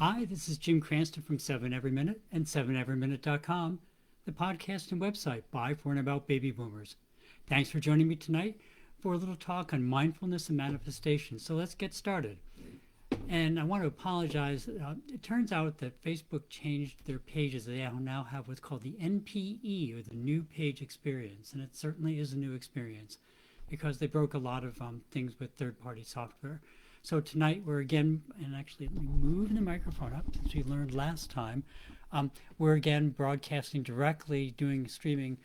Hi, this is Jim Cranston from 7 Every Minute and 7everyminute.com, the podcast and website by, for, and about baby boomers. Thanks for joining me tonight for a little talk on mindfulness and manifestation. So let's get started. And I want to apologize. It turns out that Facebook changed their pages. They now have what's called the NPE, or the New Page Experience. And it certainly is a new experience because they broke a lot of things with third-party software. So tonight we're again, and actually let me move the microphone up since we learned last time, we're again broadcasting directly, doing streaming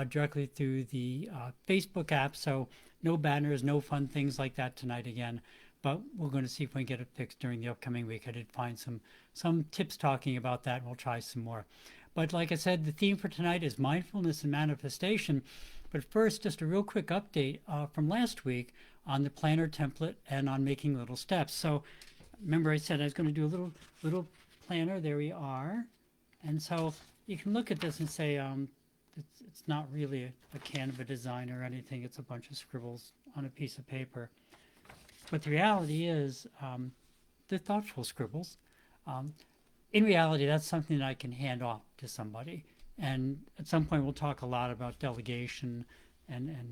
directly through the Facebook app. So no banners, no fun things like that tonight again. But we're going to see if we can get it fixed during the upcoming week. I did find some tips talking about that, and we'll try some more. But like I said, the theme for tonight is mindfulness and manifestation. But first, just a real quick update from last week on the planner template and on making little steps. So remember I said I was going to do a little planner. There we are. And so you can look at this and say it's not really a Canva design or anything. It's a bunch of scribbles on a piece of paper. But the reality is they're thoughtful scribbles. In reality, that's something that I can hand off to somebody. And at some point, we'll talk a lot about delegation and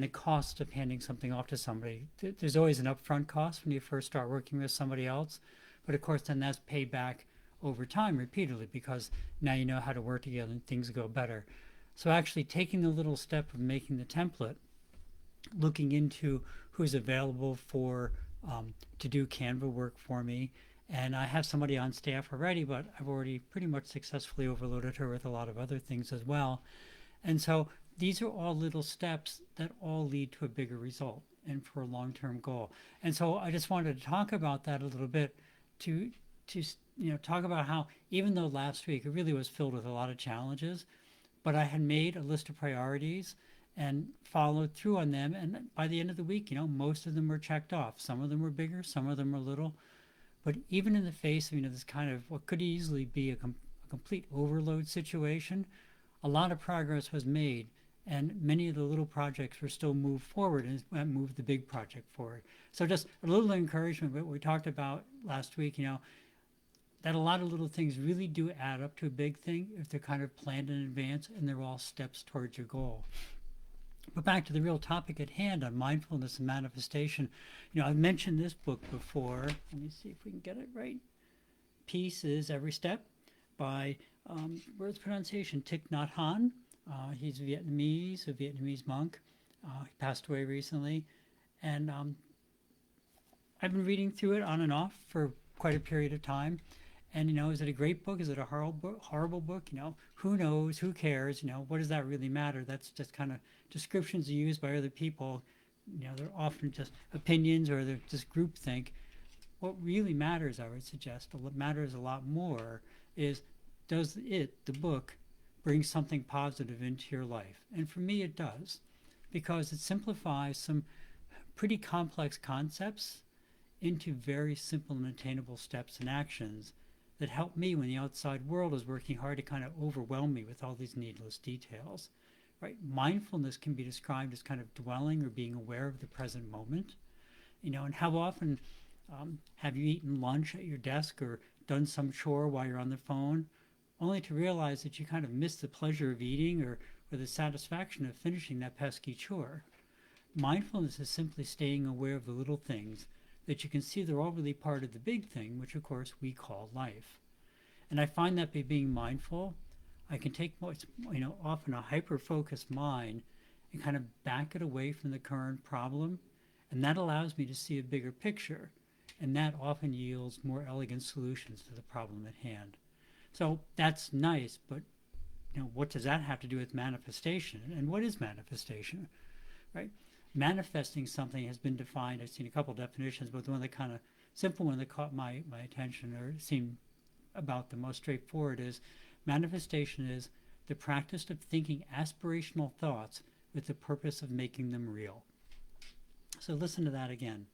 the cost of handing something off to somebody. There's always an upfront cost when you first start working with somebody else. But of course, then that's paid back over time repeatedly because now you know how to work together and things go better. So actually taking the little step of making the template, looking into who's available for to do Canva work for me. And I have somebody on staff already, but I've already pretty much successfully overloaded her with a lot of other things as well. And so these are all little steps that all lead to a bigger result and for a long-term goal. And so I just wanted to talk about that a little bit to talk about how even though last week it really was filled with a lot of challenges, but I had made a list of priorities and followed through on them. And by the end of the week, most of them were checked off. Some of them were bigger, some of them were little. But even in the face of this kind of what could easily be a complete overload situation, a lot of progress was made, and many of the little projects were still moved forward and moved the big project forward. So just a little encouragement. What we talked about last week, that a lot of little things really do add up to a big thing if they're kind of planned in advance and they're all steps towards your goal. But back to the real topic at hand on mindfulness and manifestation. I've mentioned this book before. Let me see if we can get it right. Peace is Every Step by, where's pronunciation? Thich Nhat Hanh. He's a Vietnamese monk. He passed away recently. And I've been reading through it on and off for quite a period of time. And, is it a great book? Is it a horrible book? Who knows? Who cares? What does that really matter? That's just kind of descriptions used by other people. They're often just opinions or they're just groupthink. What really matters, I would suggest, what matters a lot more is does the book, bring something positive into your life? And for me, it does, because it simplifies some pretty complex concepts into very simple and attainable steps and actions that help me when the outside world is working hard to kind of overwhelm me with all these needless details. Right? Mindfulness can be described as kind of dwelling or being aware of the present moment. And how often have you eaten lunch at your desk or done some chore while you're on the phone, only to realize that you kind of missed the pleasure of eating or the satisfaction of finishing that pesky chore? Mindfulness is simply staying aware of the little things that you can see they're all really part of the big thing, which of course we call life. And I find that by being mindful, I can take often a hyper-focused mind and kind of back it away from the current problem. And that allows me to see a bigger picture. And that often yields more elegant solutions to the problem at hand. So that's nice, but what does that have to do with manifestation? And what is manifestation, right? Manifesting something has been defined. I've seen a couple definitions, but the one that kind of simple one that caught my attention or seemed about the most straightforward is manifestation is the practice of thinking aspirational thoughts with the purpose of making them real. So listen to that again.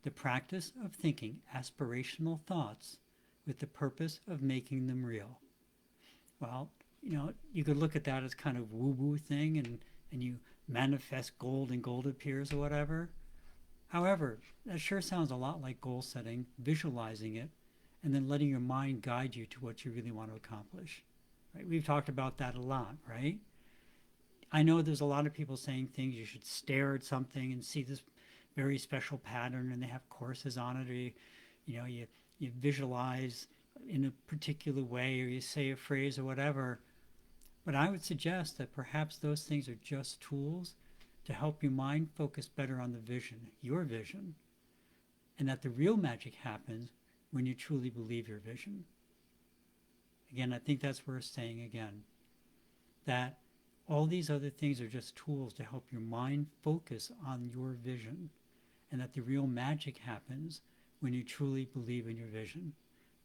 The practice of thinking aspirational thoughts with the purpose of making them real. Well, you could look at that as kind of woo-woo thing and you manifest gold and gold appears or whatever. However, that sure sounds a lot like goal setting, visualizing it, and then letting your mind guide you to what you really want to accomplish. Right? We've talked about that a lot, right? I know there's a lot of people saying things, you should stare at something and see this very special pattern, and they have courses on it, or you visualize in a particular way, or you say a phrase or whatever. But I would suggest that perhaps those things are just tools to help your mind focus better on the vision, your vision, and that the real magic happens when you truly believe your vision. Again, I think that's worth saying again, that all these other things are just tools to help your mind focus on your vision, and that the real magic happens when you truly believe in your vision.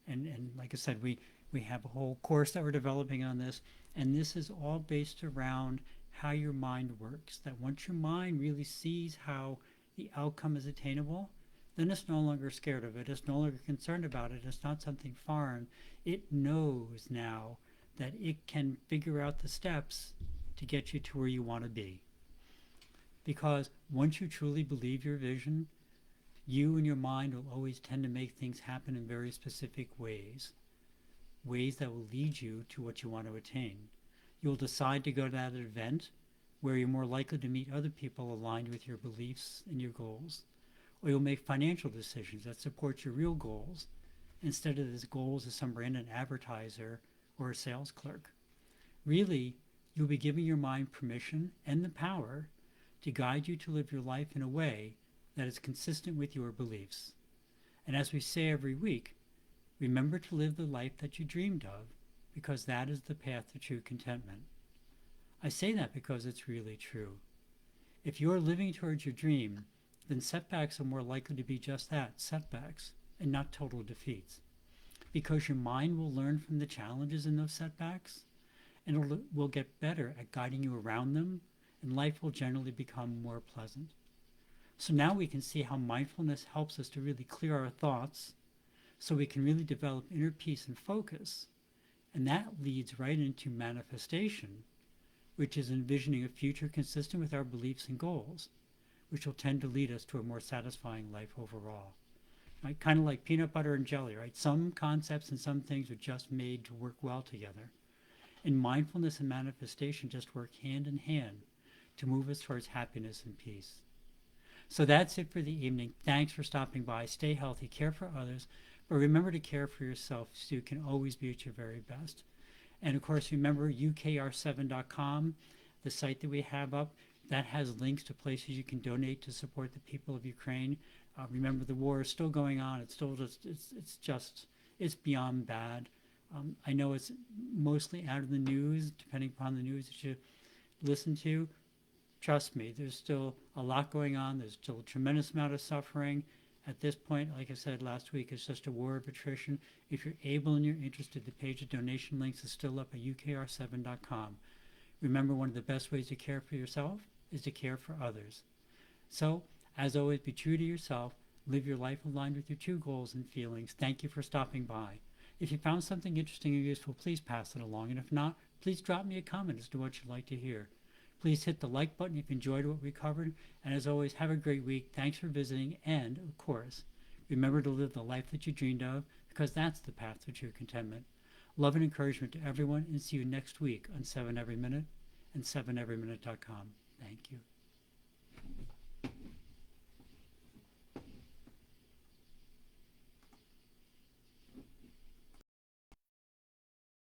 And like I said, we have a whole course that we're developing on this, and this is all based around how your mind works. That once your mind really sees how the outcome is attainable, then it's no longer scared of it. It's no longer concerned about it. It's not something foreign. It knows now that it can figure out the steps to get you to where you want to be. Because once you truly believe your vision, you and your mind will always tend to make things happen in very specific ways that will lead you to what you want to attain. You'll decide to go to that event where you're more likely to meet other people aligned with your beliefs and your goals. Or you'll make financial decisions that support your real goals instead of the goals of some random advertiser or a sales clerk. Really, you'll be giving your mind permission and the power to guide you to live your life in a way that is consistent with your beliefs. And as we say every week, remember to live the life that you dreamed of, because that is the path to true contentment. I say that because it's really true. If you're living towards your dream, then setbacks are more likely to be just that, setbacks, and not total defeats. Because your mind will learn from the challenges in those setbacks, and it will get better at guiding you around them, and life will generally become more pleasant. So now we can see how mindfulness helps us to really clear our thoughts, so we can really develop inner peace and focus. And that leads right into manifestation, which is envisioning a future consistent with our beliefs and goals, which will tend to lead us to a more satisfying life overall. Right? Kind of like peanut butter and jelly, right? Some concepts and some things are just made to work well together. And mindfulness and manifestation just work hand in hand to move us towards happiness and peace. So that's it for the evening. Thanks for stopping by. Stay healthy, care for others, but remember to care for yourself so you can always be at your very best. And of course, remember ukr7.com, the site that we have up, that has links to places you can donate to support the people of Ukraine. Remember, the war is still going on. It's still it's beyond bad. I know it's mostly out of the news, depending upon the news that you listen to. Trust me, there's still a lot going on. There's still a tremendous amount of suffering. At this point, like I said last week, it's just a war of attrition. If you're able and you're interested, the page of donation links is still up at ukr7.com. Remember, one of the best ways to care for yourself is to care for others. So, as always, be true to yourself. Live your life aligned with your true goals and feelings. Thank you for stopping by. If you found something interesting or useful, please pass it along. And if not, please drop me a comment as to what you'd like to hear. Please hit the like button if you enjoyed what we covered. And as always, have a great week. Thanks for visiting. And, of course, remember to live the life that you dreamed of, because that's the path to true contentment. Love and encouragement to everyone, and see you next week on 7 Every Minute and 7everyminute.com. Thank you.